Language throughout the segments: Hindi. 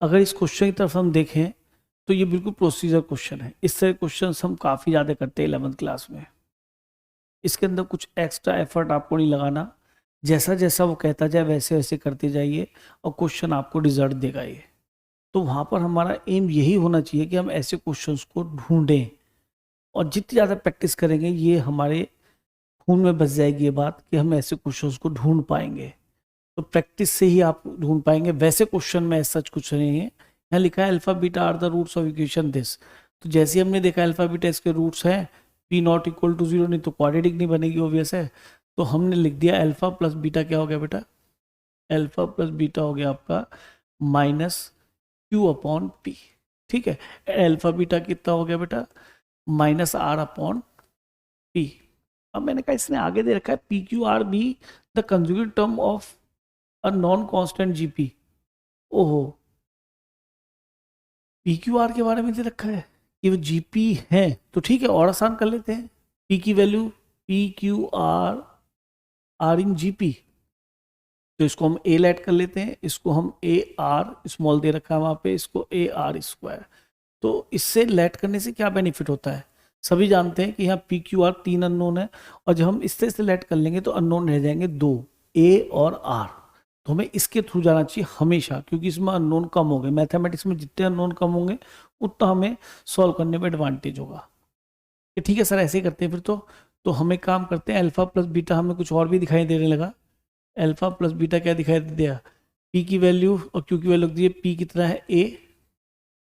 अगर इस क्वेश्चन की तरफ हम देखें तो ये बिल्कुल प्रोसीजर क्वेश्चन है। इस तरह क्वेश्चन हम काफ़ी ज़्यादा करते हैं 11th क्लास में। इसके अंदर कुछ एक्स्ट्रा एफर्ट आपको नहीं लगाना, जैसा जैसा वो कहता जाए वैसे वैसे करते जाइए और क्वेश्चन आपको रिजल्ट देगा ये। तो वहाँ पर हमारा एम यही होना चाहिए कि हम ऐसे क्वेश्चंस को ढूंढें, और जितनी ज़्यादा प्रैक्टिस करेंगे ये हमारे खून में बस जाएगी ये बात कि हम ऐसे क्वेश्चंस को ढूंढ पाएंगे। तो प्रैक्टिस से ही आप ढूंढ पाएंगे। वैसे क्वेश्चन में सच कुछ नहीं है। यहाँ लिखा है alpha beta are the roots of equation this. तो जैसे हमने देखा अल्फा बीटा इसके रूट्स हैं, पी नॉट इक्वल टू 0 नहीं तो क्वाड्रेटिक नहीं बनेगी, ऑब्वियस है। तो हमने लिख दिया अल्फा प्लस बीटा क्या हो गया बेटा, अल्फा प्लस बीटा हो गया आपका माइनस क्यू अपॉन पी। ठीक है, अल्फा बीटा कितना हो गया बेटा, माइनस आर अपॉन पी। अब मैंने कहा इसने आगे दे रखा है P Q R be the conjugate term of a non constant GP. ओहो, पी क्यू आर के बारे में दे रखा है कि वो जीपी है, तो ठीक है और आसान कर लेते हैं। पी की value P Q R are in GP, तो इसको हम ए लेट कर लेते हैं, इसको हम ए आर स्मॉल दे रखा है वहां पे, इसको ए आर स्क्वायर। तो इससे लेट करने से क्या बेनिफिट होता है, सभी जानते हैं कि यहाँ पी क्यू आर 3 अननोन है, और जब हम इससे से लेट कर लेंगे तो अननोन रह जाएंगे 2, ए और आर। तो हमें इसके थ्रू जाना चाहिए हमेशा, क्योंकि इसमें अननोन कम हो गए। मैथमेटिक्स में जितने अननोन कम होंगे उतना हमें सॉल्व करने में एडवांटेज होगा। कि ठीक है सर ऐसे ही करते हैं फिर। तो हम एक काम करते हैं, अल्फा प्लस बीटा हमें कुछ और भी दिखाई देने लगा। अल्फा प्लस बीटा क्या दिखाई दे दिया, पी की वैल्यू और क्यू की वैल्यू रख दी। पी कितना है ए,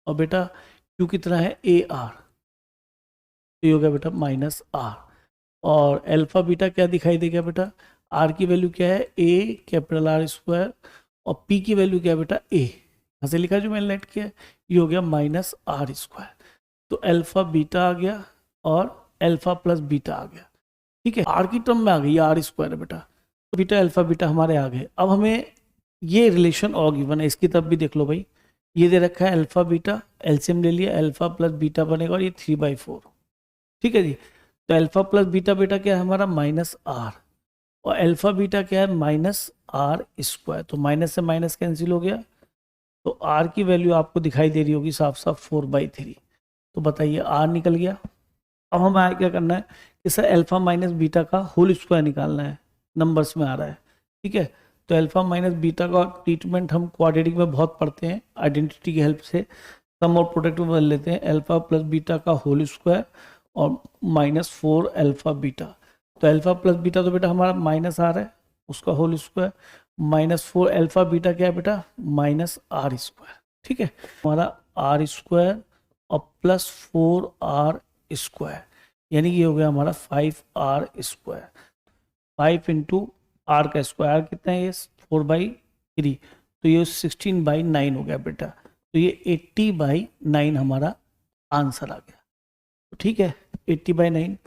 और बेटा क्यू कितना है ए आर, तो ये हो गया बेटा माइनस आर। और अल्फा बीटा क्या दिखाई देगा बेटा, आर की वैल्यू क्या है ए कैपिटल आर स्क्वायर, और पी की वैल्यू क्या है बेटा ए, यहाँ से लिखा जो मैंने लेट किया है, ये हो गया माइनस आर स्क्वायर। तो अल्फा बीटा आ गया और अल्फा प्लस बीटा आ गया। ठीक है, आर की टर्म में आ गई, आर स्क्वायर है बेटा, तो बीटा अल्फा बीटा हमारे आ गए। अब हमें ये रिलेशन और गिवन है, इसकी तरफ भी देख लो भाई। ये दे रखा है अल्फा बीटा, एलसीएम ले लिया, अल्फा प्लस बीटा बनेगा और ये 3/4। ठीक है जी। तो अल्फा प्लस बीटा बेटा क्या है हमारा माइनस आर, और अल्फा बीटा क्या है माइनस आर स्क्वायर। तो माइनस से माइनस कैंसिल हो गया, तो आर की वैल्यू आपको दिखाई दे रही होगी साफ साफ 4/3। तो बताइए आर निकल गया। अब हमें आगे क्या करना है कि सर अल्फा माइनस बीटा का होल स्क्वायर निकालना है, नंबर्स में आ रहा है। ठीक है, तो अल्फा माइनस बीटा का ट्रीटमेंट हम क्वाड्रेटिक में बहुत पढ़ते हैं, आइडेंटिटी की हेल्प से सम और प्रोडक्ट में बदल लेते हैं। अल्फा प्लस बीटा का होल स्क्वायर और -4 अल्फा बीटा। तो अल्फा प्लस बीटा तो बेटा हमारा माइनस आ रहा है, उसका होल स्क्वायर, -4 अल्फा बीटा क्या है बेटा माइनस आर स्क्वायर। ठीक है, हमारा आर स्क्वायर और +4 आर स्क्वायर, यानी ये हो गया हमारा 5 आर स्क्वायर। 5 इंटू आर का स्क्वायर कितना है ये 4/3, तो ये 16/9 हो गया बेटा। तो ये 80/9 हमारा आंसर आ गया। तो ठीक है 80/9।